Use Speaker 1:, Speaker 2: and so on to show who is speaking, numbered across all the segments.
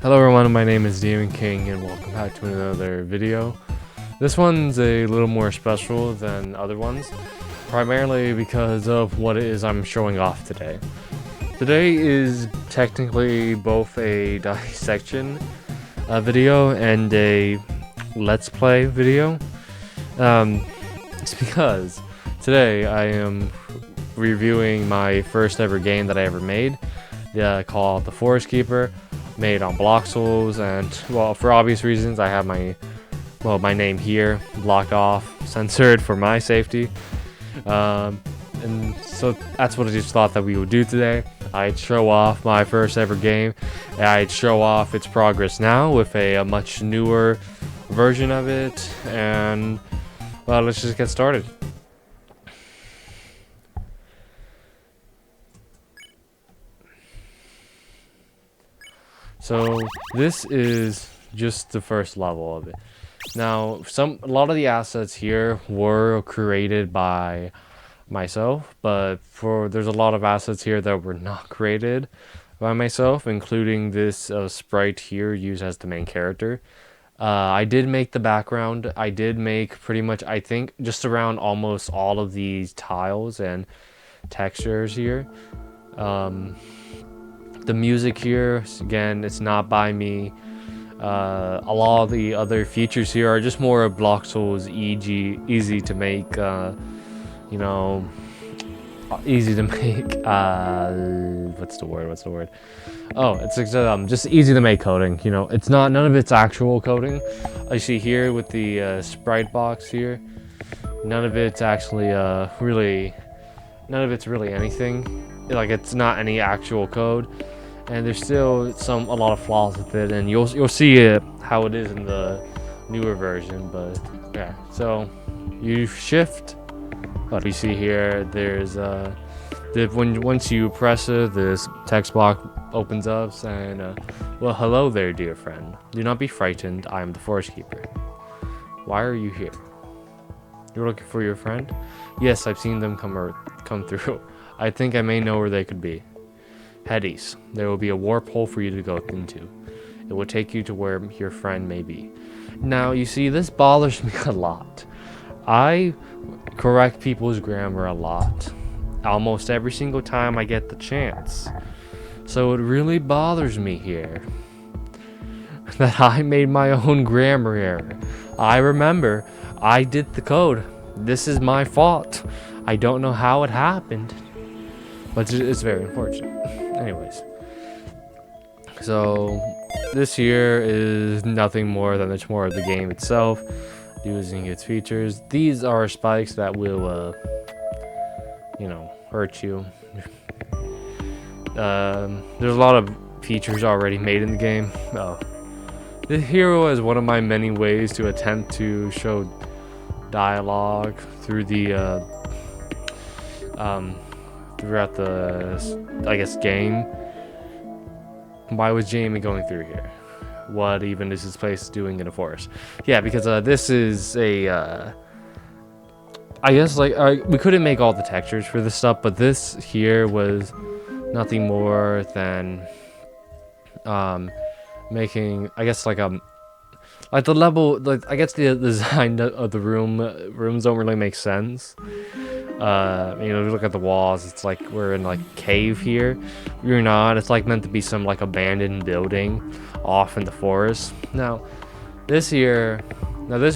Speaker 1: Hello everyone, my name is Demon King and welcome back to another video. This one's a little more special than other ones, primarily because of what it is I'm showing off today. Today is technically both a dissection video and a let's play video. It's because today I am reviewing my first ever game that I ever made, called The Forest Keeper. Made on Block Souls, and well, for obvious reasons I have my name here blocked off, censored for my safety, and so that's what I just thought that we would do today. I'd show off my first ever game, and I'd show off its progress now with a much newer version of it, and well, let's just get started. So this is just the first level of it. Now, a lot of the assets here were created by myself, but there's a lot of assets here that were not created by myself, including this sprite here used as the main character. I did make the background. I did make pretty much, I think, just around almost all of these tiles and textures here. The music here, again, it's not by me. A lot of the other features here are just more of Block Souls, easy to make, easy to make, what's the word? Oh, it's just easy to make coding, it's none of it's actual coding. I see here with the sprite box here, none of it's actually really anything. Like, it's not any actual code, and there's still a lot of flaws with it, and you'll see it how it is in the newer version. But yeah, so you shift. What you see here, there's once you press it, this text box opens up saying, well, hello there, dear friend. Do not be frightened. I am the Forest Keeper. Why are you here? You're looking for your friend? Yes, I've seen them come through. I think I may know where they could be. Head east. There will be a warp hole for you to go into. It will take you to where your friend may be. Now, you see, this bothers me a lot. I correct people's grammar a lot. Almost every single time I get the chance. So it really bothers me here that I made my own grammar error. I remember I did the code. This is my fault. I don't know how it happened, but it's very unfortunate. Anyways, so this here is nothing more than much more of the game itself, using its features. These are spikes that will, hurt you. There's a lot of features already made in the game. The hero is one of my many ways to attempt to show dialogue through the throughout the, I guess, game. Why was Jamie going through here? What even is his place doing in a forest? Yeah, because this is a I guess, like, we couldn't make all the textures for this stuff, but this here was nothing more than making, I guess, like the level, like, I guess the design of the rooms don't really make sense. If you look at the walls, it's like we're in like a cave here. We're not. It's like meant to be some like abandoned building off in the forest. Now, this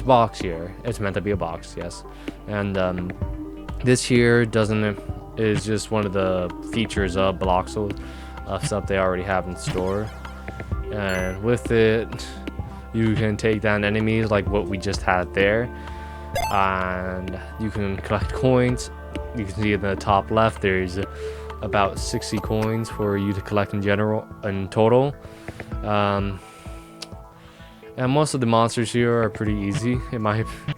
Speaker 1: box here, it's meant to be a box, yes. And this here is just one of the features of Block Souls, stuff they already have in store. And with it, you can take down enemies like what we just had there, and you can collect coins. You can see in the top left there's about 60 coins for you to collect in total. And most of the monsters here are pretty easy in my opinion.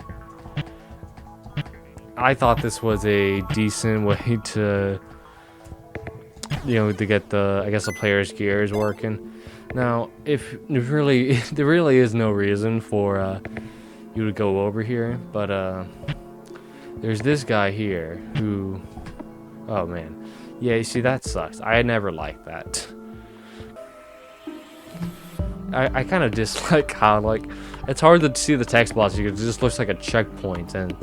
Speaker 1: I thought this was a decent way to get the player's gears working. Now, if there really is no reason for you to go over here, but there's this guy here who, oh man, yeah, you see, that sucks. I never liked that. I kind of dislike how, like, it's hard to see the text box because it just looks like a checkpoint, and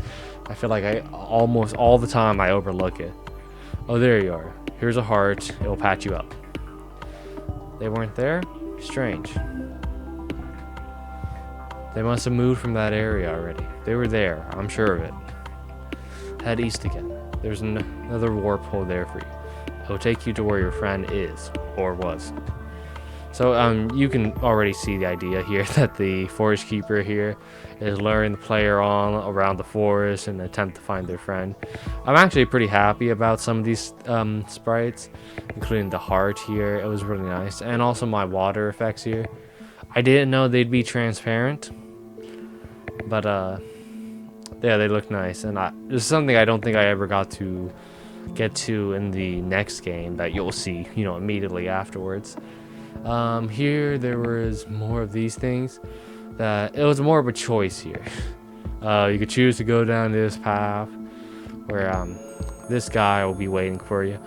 Speaker 1: I feel like I almost all the time I overlook it. Oh, there you are. Here's a heart. It will patch you up. They weren't there? Strange. They must have moved from that area already. They were there, I'm sure of it. Head east again. There's another warp hole there for you. It will take you to where your friend is, or was. So you can already see the idea here that the forest keeper here is luring the player on around the forest in an attempt to find their friend. I'm actually pretty happy about some of these sprites, including the heart here. It was really nice, and also my water effects here. I didn't know they'd be transparent, but yeah, they look nice, and this is something I don't think I ever got to get to in the next game that you'll see, you know, immediately afterwards. Here there was more of these things. That it was more of a choice here. You could choose to go down this path where this guy will be waiting for you.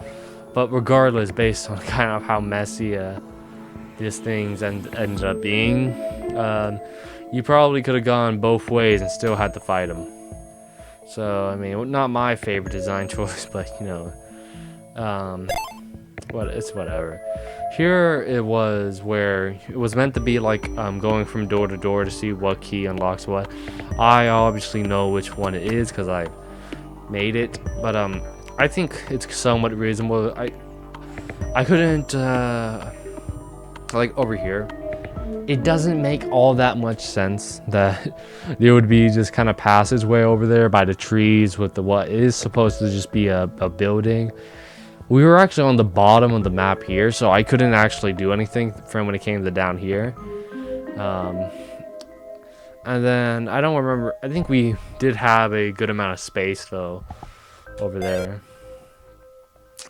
Speaker 1: But regardless, based on kind of how messy these things ended up being, you probably could have gone both ways and still had to fight him. So I mean, not my favorite design choice, but you know, it's whatever. Here it was where it was meant to be like going from door to door to see what key unlocks what. I obviously know which one it is because I made it, but I think it's somewhat reasonable. I couldn't like over here. It doesn't make all that much sense that there would be just kind of passageway over there by the trees with the what is supposed to just be a building. We were actually on the bottom of the map here, so I couldn't actually do anything from when it came to down here. And then, I don't remember, I think we did have a good amount of space, though, over there.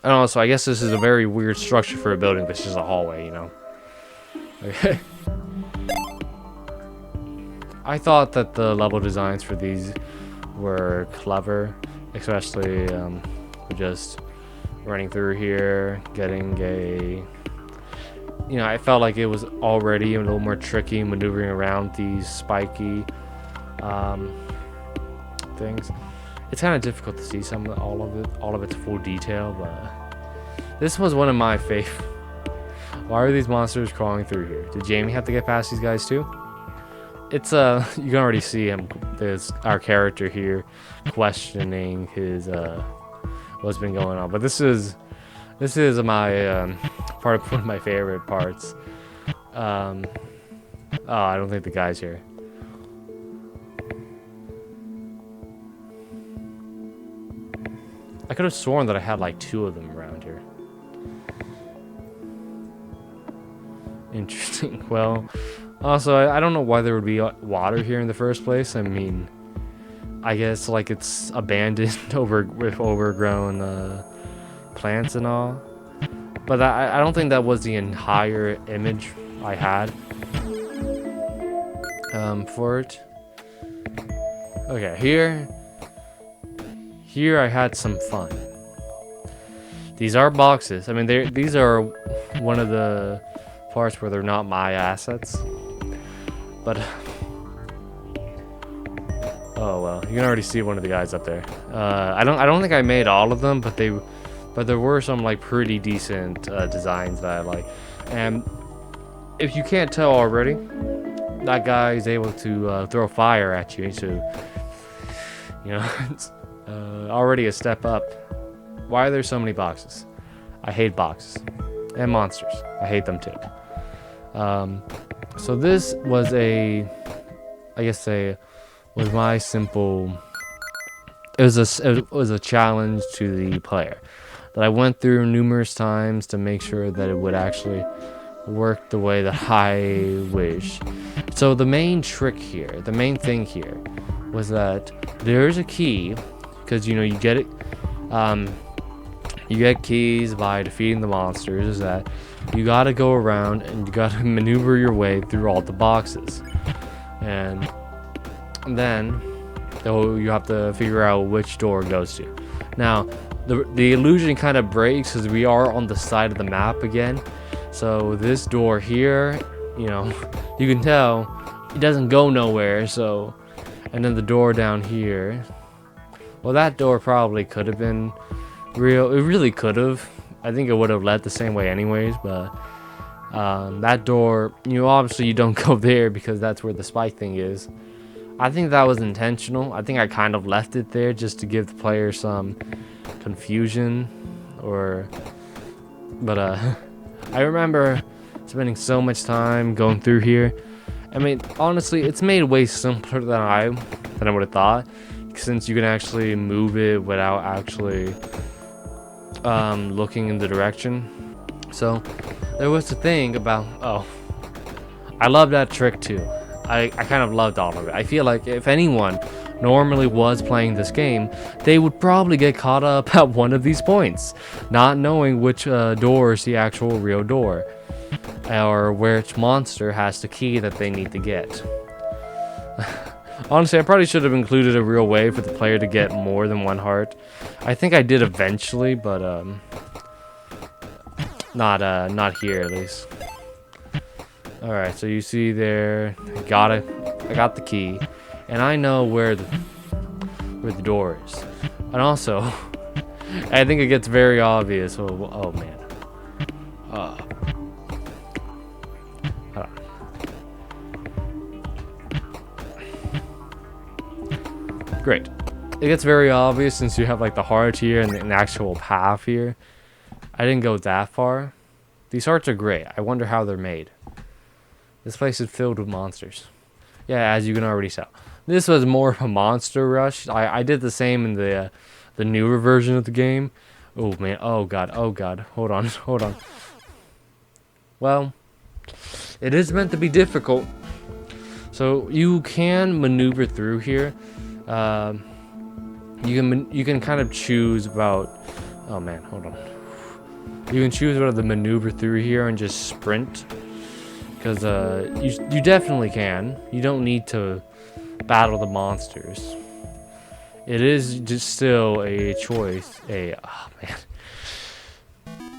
Speaker 1: I don't know, so I guess this is a very weird structure for a building, but it's just a hallway, you know? Okay. I thought that the level designs for these were clever, especially just running through here, getting a, you know, I felt like it was already a little more tricky maneuvering around these spiky things. It's kind of difficult to see all of its full detail, but this was one of my favorite. Why are these monsters crawling through here? Did Jamie have to get past these guys too? It's you can already see him. There's our character here questioning his what's been going on, but this is my one of my favorite parts. Oh, I don't think the guy's here. I could have sworn that I had like 2 of them around here. Interesting. Well, also I don't know why there would be water here in the first place. I mean, I guess like it's abandoned with overgrown plants and all, but I don't think that was the entire image I had for it. Okay, here I had some fun. These are boxes. I mean, these are one of the parts where they're not my assets, but oh well, you can already see one of the guys up there. I don't think I made all of them, but there were some like pretty decent designs that I like. And if you can't tell already, that guy is able to throw fire at you, so you know it's already a step up. Why are there so many boxes? I hate boxes and monsters. I hate them too. So this was was my simple. It was a challenge to the player that I went through numerous times to make sure that it would actually work the way that I wish. So the main trick here, the main thing here, was that there's a key, because you know you get it. You get keys by defeating the monsters. Is that you gotta go around and you gotta maneuver your way through all the boxes, and then you have to figure out which door it goes to. Now, the illusion kind of breaks because we are on the side of the map again. So this door here you know, you can tell it doesn't go nowhere. So, and then the door down here, well, that door probably could have been real. It really could have. I think it would have led the same way anyways, but that door, obviously you don't go there because that's where the spike thing is. I think that was intentional. I think I kind of left it there just to give the player some confusion, but I remember spending so much time going through here. I mean, honestly, it's made way simpler than I would have thought, since you can actually move it without actually looking in the direction. So there was the thing about, I love that trick too. I kind of loved all of it. I feel like if anyone normally was playing this game, they would probably get caught up at one of these points, not knowing which door is the actual real door, or which monster has the key that they need to get. Honestly, I probably should have included a real way for the player to get more than one heart. I think I did eventually, but not here at least. All right, so you see there, I got the key, and I know where the door is. And also, I think it gets very obvious. Oh man. Great. It gets very obvious since you have like the heart here and an actual path here. I didn't go that far. These hearts are great. I wonder how they're made. This place is filled with monsters. Yeah, as you can already tell. This was more of a monster rush. I did the same in the newer version of the game. Oh man, oh god, hold on. Well, it is meant to be difficult. So you can maneuver through here. You can kind of choose about, oh man, hold on. You can choose whether to maneuver through here and just sprint. Because you definitely can. You don't need to battle the monsters. It is just still a choice. Oh man.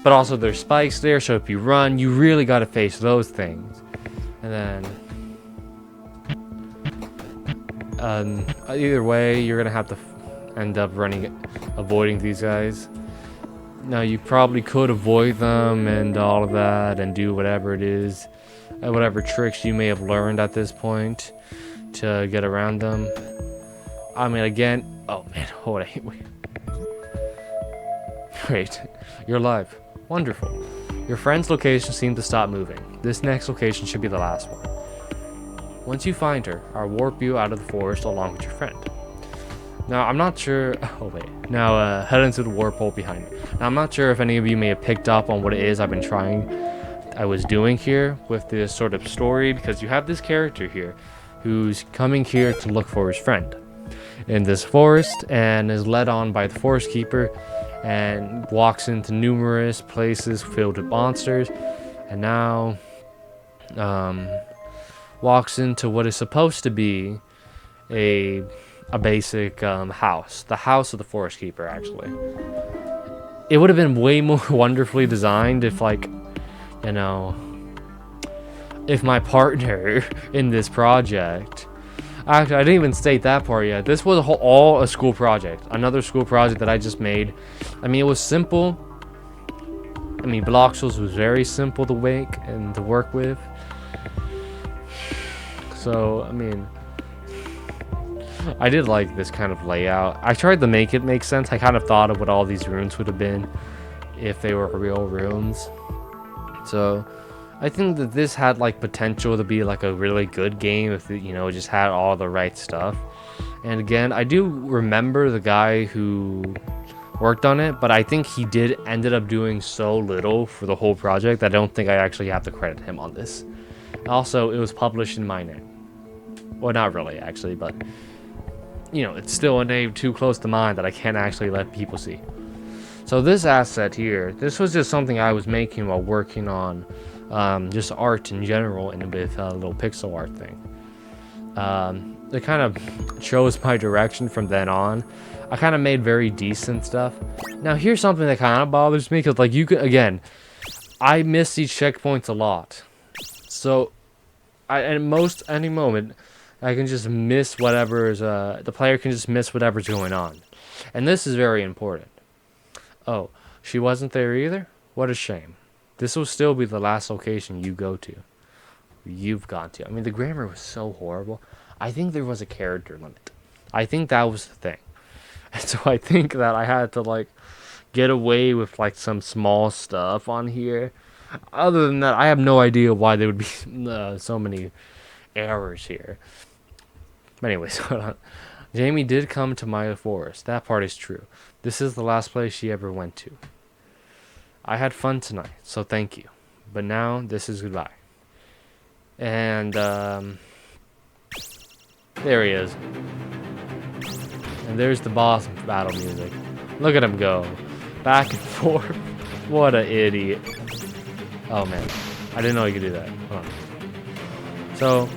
Speaker 1: But also there's spikes there, so if you run, you really got to face those things. And then either way, you're gonna have to end up avoiding these guys. Now you probably could avoid them and all of that and do whatever it is. Whatever tricks you may have learned at this point to get around them. I mean, again, oh man, hold on, wait. Great, you're alive. Wonderful. Your friend's location seemed to stop moving. This next location should be the last one. Once you find her, I'll warp you out of the forest along with your friend. Now, I'm not sure. Oh wait. Now head into the warp hole behind me. Now, I'm not sure if any of you may have picked up on what it is I was doing here with this sort of story, because you have this character here who's coming here to look for his friend in this forest and is led on by the forest keeper and walks into numerous places filled with monsters, and now walks into what is supposed to be a basic house, the house of the forest keeper. Actually, it would have been way more wonderfully designed if, like, you know, if my partner in this project, actually, I didn't even state that part yet. This was all a school project, another school project that I just made. I mean, it was simple. I mean, Bloxels was very simple to make and to work with. So, I mean, I did like this kind of layout. I tried to make it make sense. I kind of thought of what all these rooms would have been if they were real rooms. So I think that this had like potential to be like a really good game if it, just had all the right stuff. And again, I do remember the guy who worked on it, but I think he ended up doing so little for the whole project that I don't think I actually have to credit him on this. Also, it was published in my name. Well, not really actually, but it's still a name too close to mine that I can't actually let people see. So this asset here, this was just something I was making while working on just art in general and with a little pixel art thing. It kind of chose my direction from then on. I kind of made very decent stuff. Now here's something that kind of bothers me, because like again, I miss these checkpoints a lot. So at most any moment, I can just miss whatever's the player can just miss whatever's going on, and this is very important. Oh, she wasn't there either? What a shame. This will still be the last location you go to. You've gone to. I mean, the grammar was so horrible. I think there was a character limit. I think that was the thing. And so I think that I had to, like, get away with, like, some small stuff on here. Other than that, I have no idea why there would be so many errors here. But anyways, hold on. Jamie did come to my forest. That part is true. This is the last place she ever went to. I had fun tonight, so thank you. But now, this is goodbye. And, there he is. And there's the boss battle music. Look at him go. Back and forth. What an idiot. Oh, man. I didn't know you could do that. Hold on. So,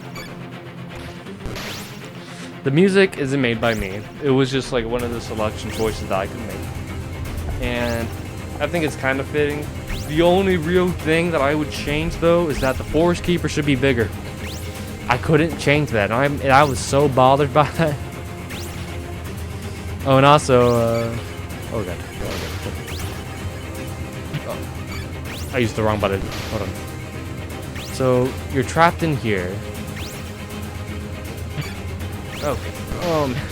Speaker 1: the music isn't made by me. It was just like one of the selection choices that I could make. And I think it's kind of fitting. The only real thing that I would change, though, is that the Forest Keeper should be bigger. I couldn't change that. And I was so bothered by that. Oh, and also, oh god. Oh. I used the wrong button. Hold on. So, you're trapped in here. Okay. Oh, man.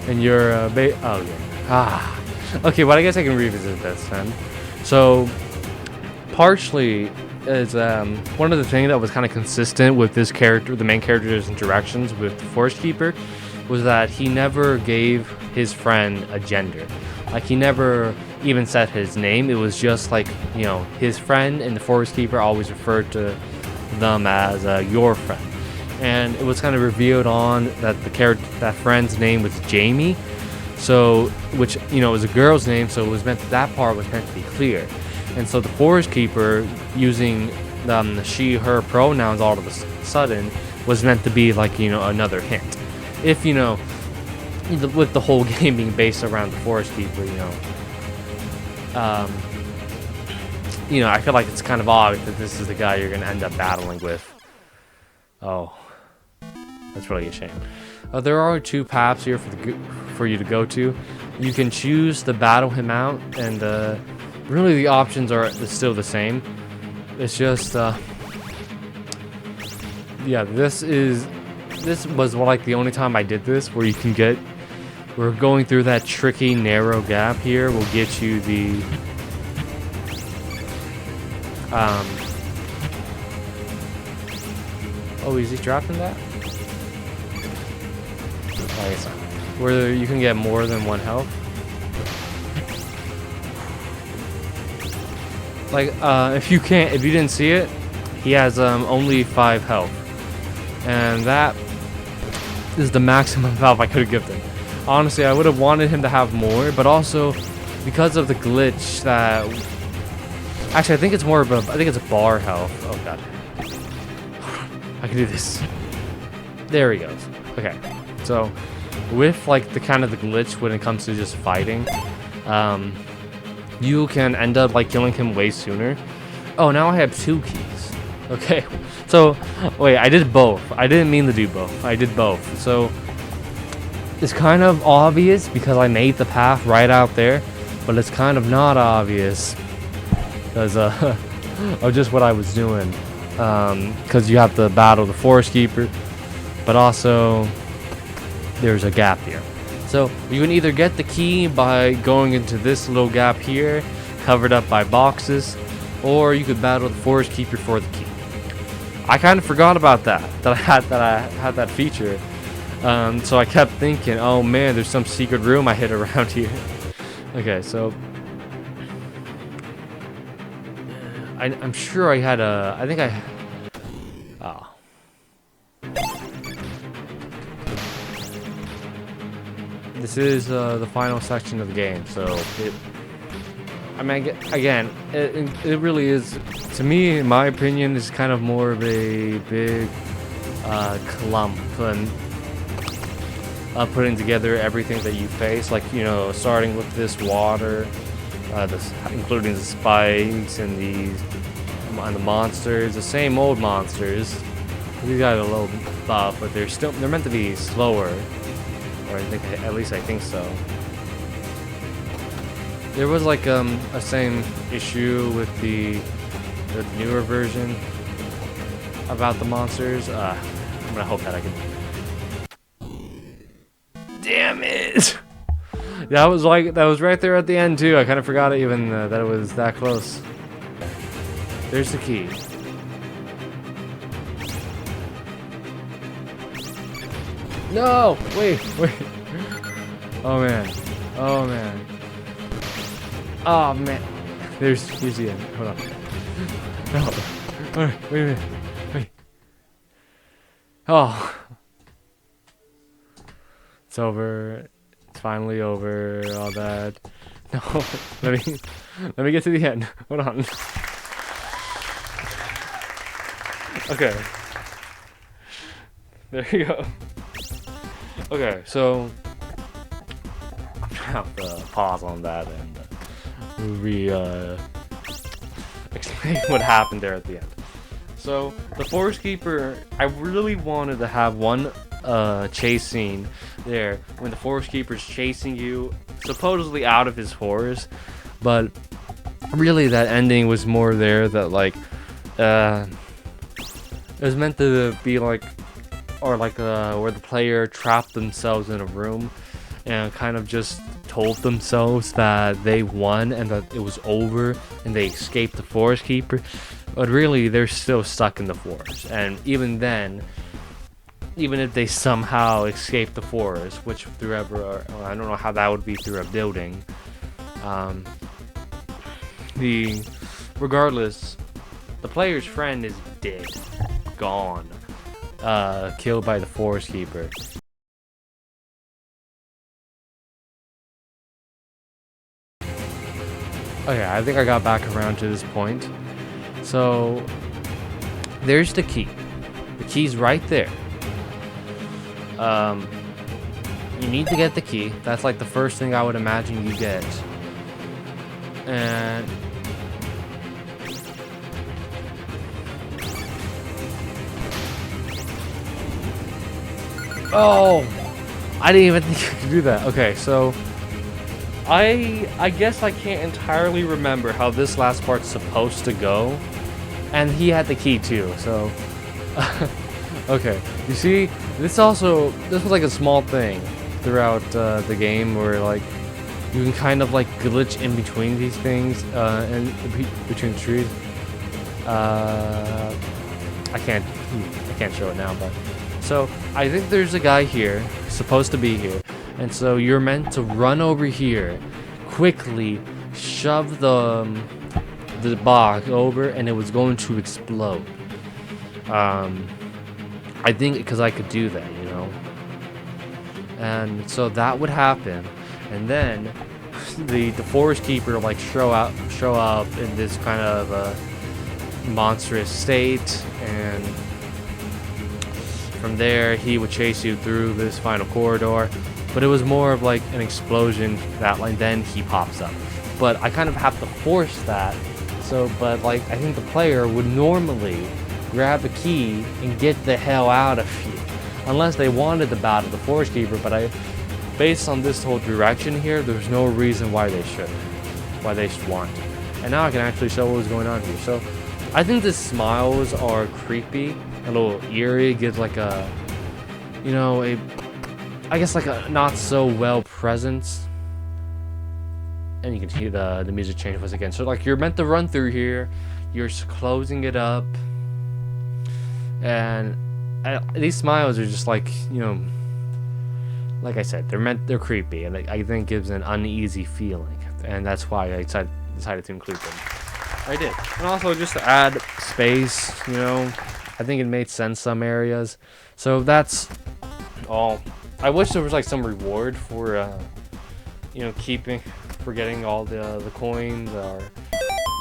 Speaker 1: And you're, oh, yeah. Ah. Okay, well, I guess I can revisit this then. So, partially is one of the things that was kind of consistent with this character, the main character's interactions with the Forest Keeper, was that he never gave his friend a gender. Like, he never even said his name. It was just like, you know, his friend, and the Forest Keeper always referred to them as your friend. And it was kind of revealed on that that friend's name was Jamie. So, which, you know, was a girl's name, so it was meant that part was meant to be clear. And so the Forest Keeper using she, her pronouns all of a sudden was meant to be like, you know, another hint. If, you know, with the whole game being based around the Forest Keeper, you know, I feel like it's kind of obvious that this is the guy you're going to end up battling with. Oh, that's really a shame. There are 2 paths here for you to go to. You can choose to battle him out, and really the options are still the same. It's just, yeah, this was like the only time I did this where you can get. We're going through that tricky narrow gap here. Will get you the oh, is he dropping that? I guess not. Where you can get more than 1 health. Like, if you didn't see it, he has only 5 health, and that is the maximum health I could have given him. Honestly, I would have wanted him to have more, but also because of the glitch that. Actually, I think it's more of a. I think it's a bar health. Oh god, I can do this. There he goes. Okay, so with like the kind of the glitch when it comes to just fighting, you can end up like killing him way sooner. Oh, now I have 2 keys. Okay, so wait, I did both. I didn't mean to do both. I did both. So it's kind of obvious because I made the path right out there, but it's kind of not obvious because of just what I was doing. Because you have to battle the Forest Keeper, but also there's a gap here. So you can either get the key by going into this little gap here, covered up by boxes, or you could battle the Forest Keeper for the key. I kind of forgot about that I had that feature. So I kept thinking, oh man, there's some secret room I hid around here. Okay, so I'm sure I had a. I think I. Oh. This is the final section of the game, so I mean, again, it really is. To me, in my opinion, is kind of more of a big clump and putting together everything that you face, like, you know, starting with this water, including the spikes and these and the monsters, the same old monsters. These guys are a little buff, but they're meant to be slower, or at least I think so. There was like a same issue with the newer version about the monsters. I'm gonna hope that I can. Damn it! That was right there at the end too. I kind of forgot even that it was that close. There's the key. No! Wait. Oh man. Oh man. Here's the end. Hold on. No. Alright, wait a minute. Wait. Oh. It's over. It's finally over. All that. No. Let me get to the end. Hold on. Okay. There you go. Okay, so I'm gonna have to pause on that and explain what happened there at the end. So the Forest Keeper, I really wanted to have one chase scene there when the Forest Keeper's chasing you, supposedly out of his forest, but really that ending was more there that like it was meant to be like, or like where the player trapped themselves in a room and kind of just told themselves that they won and that it was over and they escaped the Forest Keeper, but really they're still stuck in the forest. And even then, even if they somehow escape the forest, which through ever, I don't know how that would be through a building, regardless, the player's friend is dead, gone. Killed by the Forest Keeper. Okay, I think I got back around to this point. So, there's the key. The key's right there. You need to get the key. That's like the first thing I would imagine you get. And oh, I didn't even think you could do that. Okay, so I guess I can't entirely remember how this last part's supposed to go, and he had the key too. So okay, you see, this was like a small thing throughout the game where like you can kind of like glitch in between these things and between the trees. I can't show it now, but. So, I think there's a guy here, supposed to be here, and so you're meant to run over here, quickly shove the box over, and it was going to explode. I think because I could do that, you know? And so that would happen, and then the Forest Keeper like show up in this kind of monstrous state, and from there, he would chase you through this final corridor, but it was more of like an explosion that line. Then he pops up, but I kind of have to force that. So, but like I think the player would normally grab the key and get the hell out of here, unless they wanted the battle of the Forest Keeper. But based on this whole direction here, there's no reason why they should want to. And now I can actually show what was going on here. So, I think the smiles are creepy. A little eerie, gives like a, you know, I guess like a not so well presence. And you can see the music change once again. So like you're meant to run through here, you're closing it up, and these smiles are just like, you know, like I said, they're creepy, and I think gives an uneasy feeling, and that's why I decided to include them. I did, and also just to add space, you know. I think it made sense some areas. So that's all. I wish there was like some reward for, you know, getting all the coins or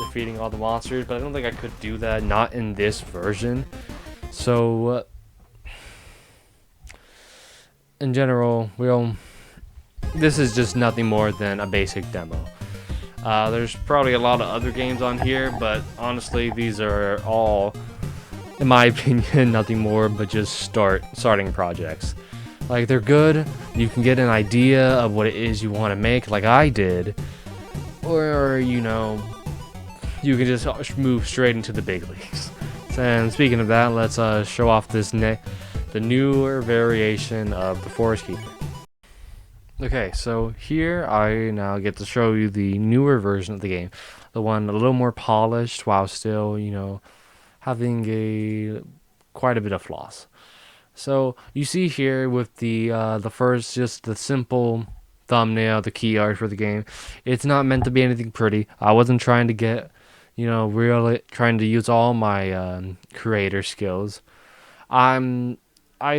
Speaker 1: defeating all the monsters, but I don't think I could do that, not in this version. So, in general, this is just nothing more than a basic demo. There's probably a lot of other games on here, but honestly, these are all, in my opinion, nothing more but just starting projects. Like, they're good, you can get an idea of what it is you want to make, like I did, or, you know, you can just move straight into the big leagues. And speaking of that, let's show off the newer variation of the Forest Keeper. Okay, so here I now get to show you the newer version of the game, the one a little more polished while still, you know, having quite a bit of flaws. So you see here with the first, just the simple thumbnail, the key art for the game. It's not meant to be anything pretty. I wasn't trying to get, you know, really trying to use all my creator skills. I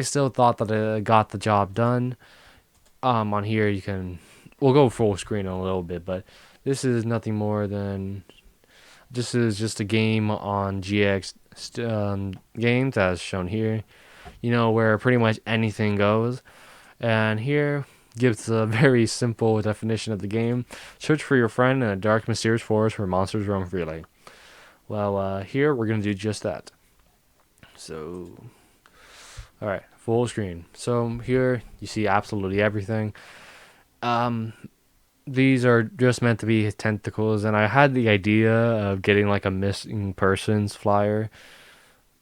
Speaker 1: still thought that it got the job done. On here we'll go full screen in a little bit, but this is nothing more than, this is just a game on GX games as shown here, you know, where pretty much anything goes. And here gives a very simple definition of the game. Search for your friend in a dark, mysterious forest where monsters roam freely. Well, here we're going to do just that. So, alright, full screen. So here you see absolutely everything. These are just meant to be tentacles, and I had the idea of getting like a missing persons flyer,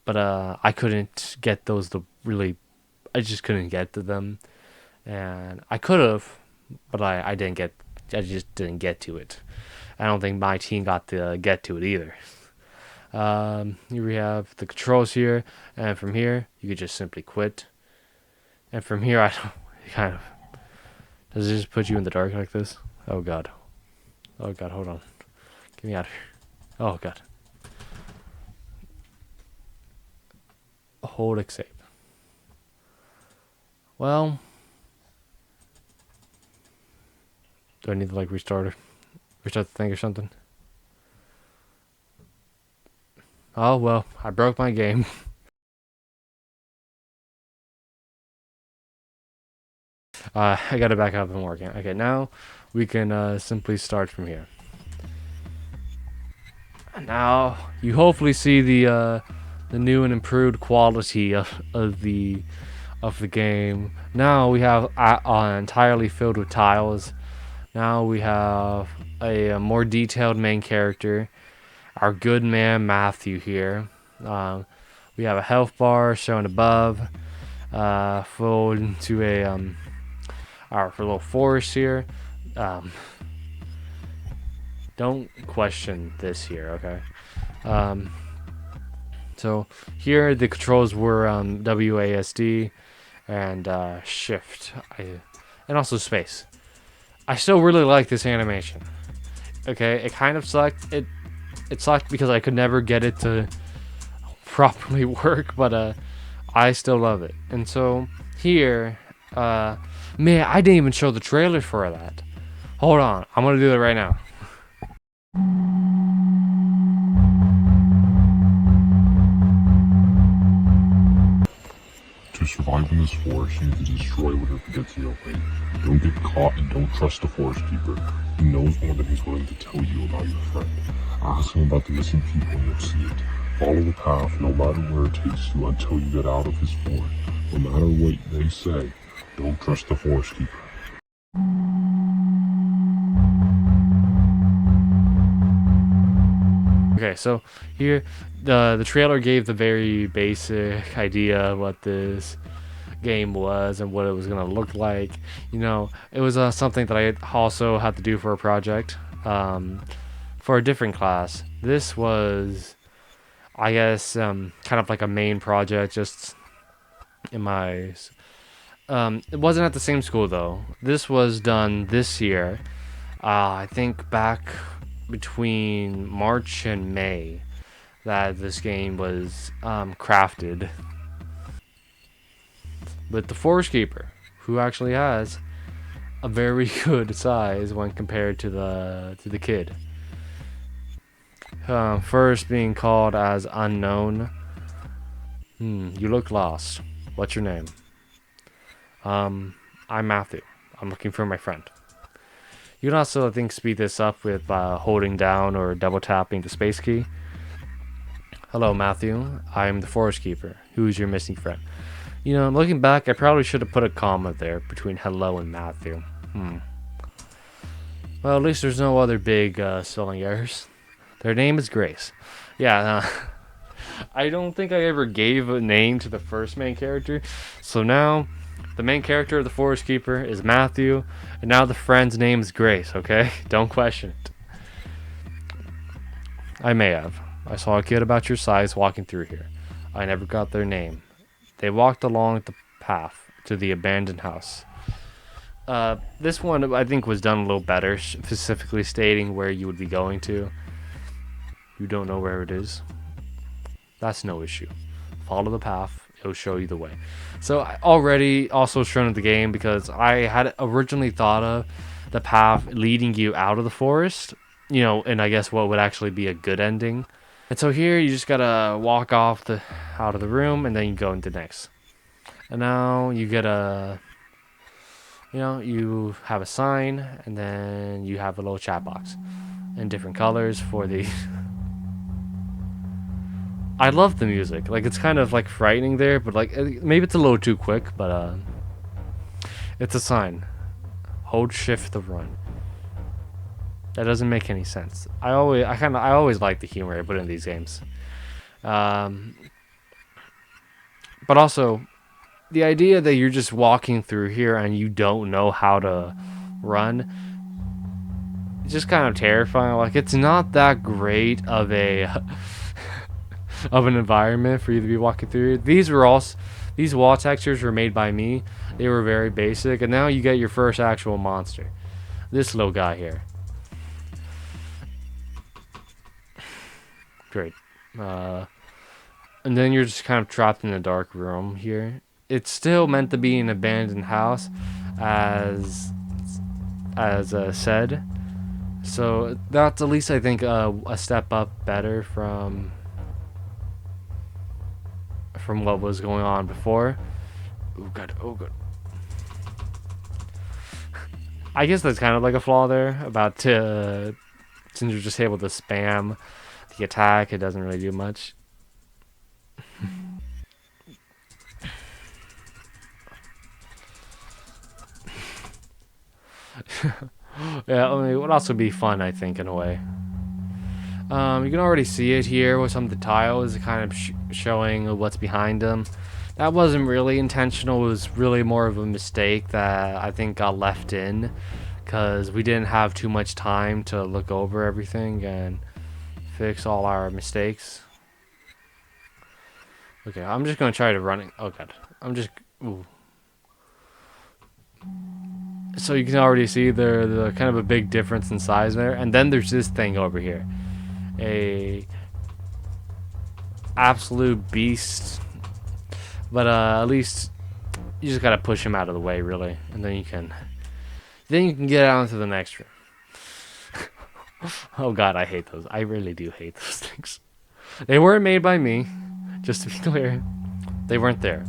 Speaker 1: but I couldn't get those to really, I just couldn't get to them. And I could have, but I didn't get, I just didn't get to it. I don't think my team got to get to it either. Here we have the controls here, and from here you could just simply quit. And from here, I don't kind of, does it just put you in the dark like this? Oh god. Oh god, hold on. Get me out of here. Oh god. Hold escape. Well, do I need to like restart the thing or something? Oh well, I broke my game. I gotta back up and working. Okay, now we can simply start from here. Now you hopefully see the new and improved quality of the game. Now we have entirely filled with tiles. Now we have a more detailed main character, our good man Matthew here. We have a health bar shown above, full into our little forest here. Don't question this here, okay? So here the controls were WASD and shift, and also space. I still really like this animation. Okay, it kind of sucked. It sucked because I could never get it to properly work, but I still love it. And so here, man, I didn't even show the trailer for that. Hold on, I'm gonna do it right now.
Speaker 2: To survive in this forest, you need to destroy whatever gets in your way. Don't get caught and don't trust the forest keeper. He knows more than he's willing to tell you about your friend. Ask him about the missing people and you'll see it. Follow the path no matter where it takes you until you get out of his fort. No matter what they say, don't trust the forest keeper.
Speaker 1: Okay, so here the trailer gave the very basic idea of what this game was and what it was gonna look like. You know, it was something that I also had to do for a project for a different class. This was, I guess, kind of like a main project, just in my. It wasn't at the same school though. This was done this year. I think back between March and May that this game was crafted. But the Forest Keeper, who actually has a very good size when compared to the kid. First being called as unknown. You look lost. What's your name? I'm Matthew. I'm looking for my friend. You can also, I think, speed this up with holding down or double tapping the space key. Hello, Matthew. I'm the forest keeper. Who's your missing friend? You know, looking back, I probably should have put a comma there between hello and Matthew. Well, at least there's no other big spelling errors. Their name is Grace. Yeah, I don't think I ever gave a name to the first main character. So now, the main character of the Forest Keeper is Matthew, and now the friend's name is Grace, okay? Don't question it. I may have. I saw a kid about your size walking through here. I never got their name. They walked along the path to the abandoned house. This one, I think, was done a little better, specifically stating where you would be going to. You don't know where it is? That's no issue. Follow the path. It'll show you the way. So I already also shown in the game because I had originally thought of the path leading you out of the forest, you know, and I guess what would actually be a good ending. And so here you just gotta walk out of the room and then you go into the next. And now you get you have a sign and then you have a little chat box in different colors for the I love the music. Like, it's kind of like frightening there, but like maybe it's a little too quick, but it's a sign. Hold shift to run. That doesn't make any sense. I always like the humor I put in these games. But also the idea that you're just walking through here and you don't know how to run, it's just kind of terrifying. Like, it's not that great of a of an environment for you to be walking through. These wall textures were made by me. They were very basic, and now you get your first actual monster. This little guy here. Great. And then you're just kind of trapped in a dark room here. It's still meant to be an abandoned house, as said. So that's at least, I think, a step up better from what was going on before. Oh god, oh god. I guess that's kind of like a flaw there about since you're just able to spam the attack, it doesn't really do much. Yeah, I mean, it would also be fun, I think, in a way. You can already see it here with some of the tiles kind of showing what's behind them. That wasn't really intentional. It was really more of a mistake that I think got left in because we didn't have too much time to look over everything and fix all our mistakes. Okay, I'm just going to try to run it. Oh god. Ooh. So you can already see the kind of a big difference in size there. And then there's this thing over here. A absolute beast, but at least you just gotta push him out of the way, really, and then you can get out into the next room. Oh god, I hate those. I really do hate those things. They weren't made by me, just to be clear. They weren't there.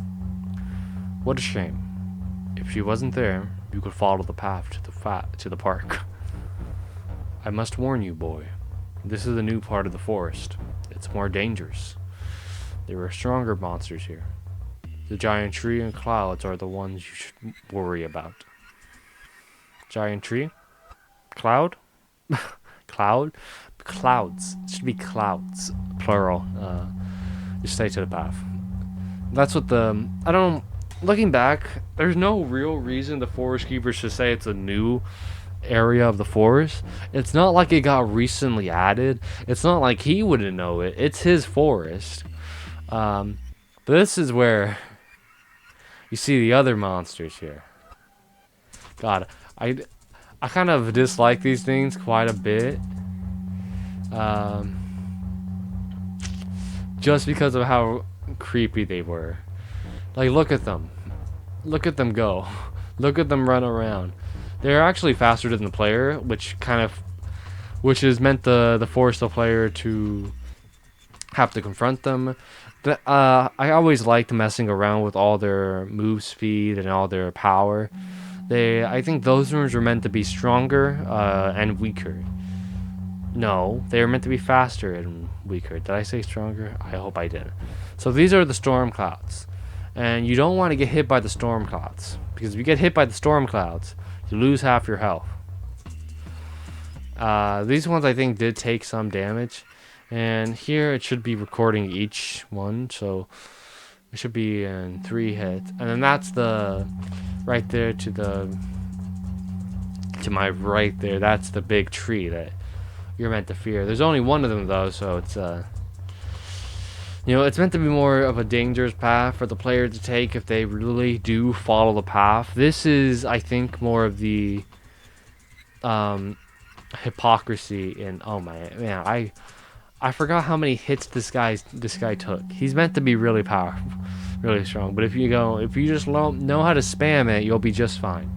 Speaker 1: What a shame. If she wasn't there, you could follow the path to the park. I must warn you, boy. This is a new part of the forest. It's more dangerous. There are stronger monsters here. The giant tree and clouds are the ones you should worry about. Giant tree? Cloud? Cloud? Clouds. It should be clouds. Plural. Just stay to the path. That's what I don't... Looking back, there's no real reason the Forest Keeper should say it's a new area of the forest. It's not like it got recently added. It's not like he wouldn't know it. It's his forest. But this is where you see the other monsters here. God, I kind of dislike these things quite a bit. Just because of how creepy they were. Like, look at them. Look at them go. Look at them run around. They're actually faster than the player, which is meant to force the player to have to confront them. I always liked messing around with all their move speed and all their power. I think those runes were meant to be stronger and weaker. No, they were meant to be faster and weaker. Did I say stronger? I hope I didn't. So these are the storm clouds. And you don't want to get hit by the storm clouds. Because if you get hit by the storm clouds, you lose half your health. These ones I think did take some damage. And here it should be recording each one. So it should be in 3 hits. And then that's the... Right there to my right there. That's the big tree that you're meant to fear. There's only one of them though, so it's it's meant to be more of a dangerous path for the player to take if they really do follow the path. This is, I think, more of the hypocrisy in. Oh man, I forgot how many hits this guy took. He's meant to be really powerful, really strong. But if you just know how to spam it, you'll be just fine.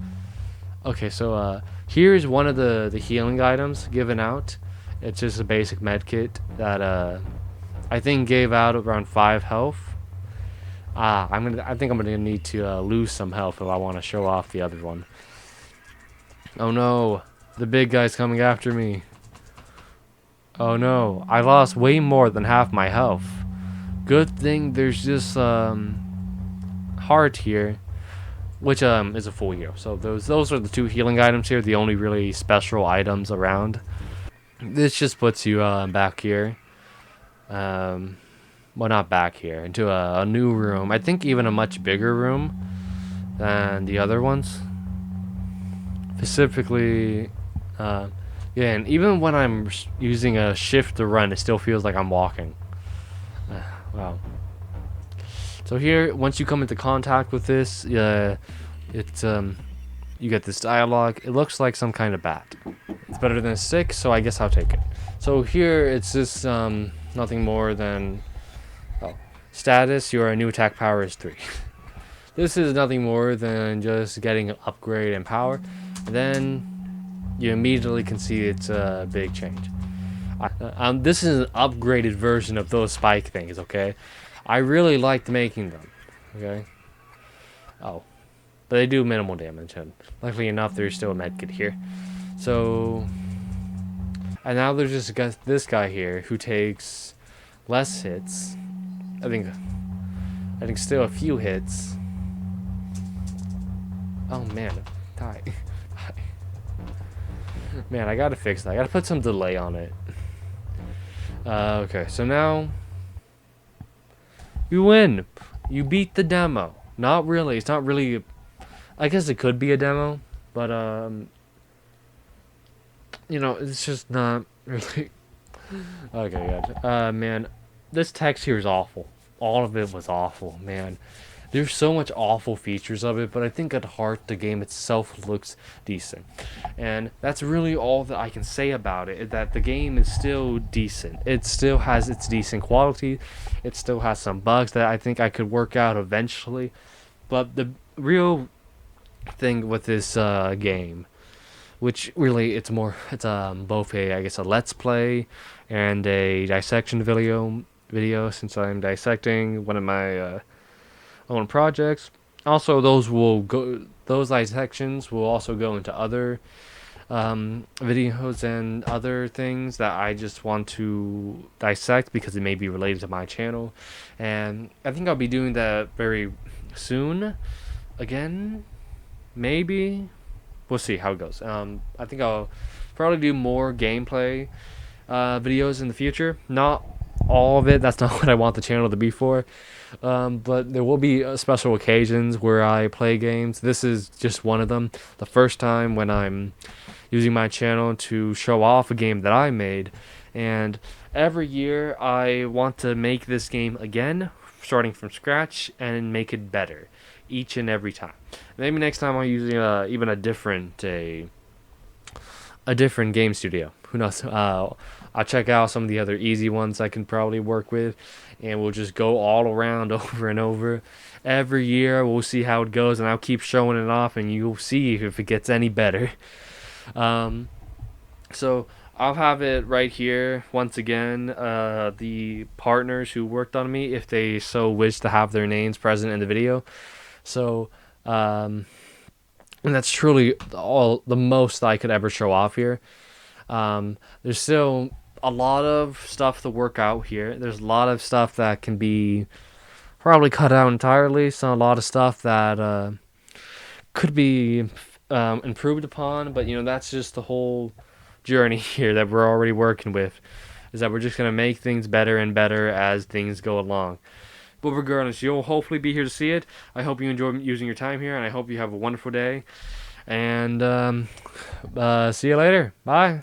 Speaker 1: Okay, so here's one of the healing items given out. It's just a basic med kit that I think gave out around 5 health. I think I'm gonna need to lose some health if I want to show off the other one. Oh no, the big guy's coming after me. Oh no, I lost way more than half my health. Good thing there's this heart here, which is a full heal. So those are the 2 healing items here, the only really special items around. This just puts you back here. Well, not back here, into a new room. I think even a much bigger room than the other ones. Specifically, yeah, and even when I'm using a shift to run, it still feels like I'm walking. Wow. So here, once you come into contact with this, it's you get this dialogue. It looks like some kind of bat. It's better than a 6, so I guess I'll take it. So here, it's just nothing more than status. Your new attack power is 3. This is nothing more than just getting an upgrade in power. Then you immediately can see it's a big change. This is an upgraded version of those spike things. Okay, I really liked making them. Okay. Oh. But they do minimal damage, and luckily enough, there's still a medkit here. So, and now there's just this guy here who takes less hits. I think still a few hits. Oh man, die. Man, I gotta fix that. I gotta put some delay on it. Okay, so now you win. You beat the demo. Not really. It's not really. I guess it could be a demo, but it's just not really. Okay, gotcha. Man, this text here is awful. All of it was awful, man. There's so much awful features of it, but I think at heart the game itself looks decent. And that's really all that I can say about it, is that the game is still decent. It still has its decent quality. It still has some bugs that I think I could work out eventually. But the real thing with this game, which really it's both a let's play and a dissection video since I'm dissecting one of my own projects. Also, those dissections will also go into other videos and other things that I just want to dissect because it may be related to my channel, and I think I'll be doing that very soon again. Maybe we'll see how it goes. I think I'll probably do more gameplay videos in the future. Not all of it. That's not what I want the channel to be for. But there will be special occasions where I play games. This is just one of them. The first time when I'm using my channel to show off a game that I made. And every year I want to make this game again, starting from scratch, and make it better each and every time. Maybe next time I'll use even a different game studio. Who knows? I'll check out some of the other easy ones I can probably work with, and we'll just go all around over and over. Every year we'll see how it goes, and I'll keep showing it off, and you'll see if it gets any better. So I'll have it right here once again. The partners who worked on me, if they so wish to have their names present in the video. So, and that's truly all the most I could ever show off here. There's still a lot of stuff to work out here. There's a lot of stuff that can be probably cut out entirely. So a lot of stuff that could be improved upon. But that's just the whole journey here that we're already working with. Is that we're just gonna make things better and better as things go along. But regardless, you'll hopefully be here to see it. I hope you enjoy using your time here, and I hope you have a wonderful day. And see you later. Bye.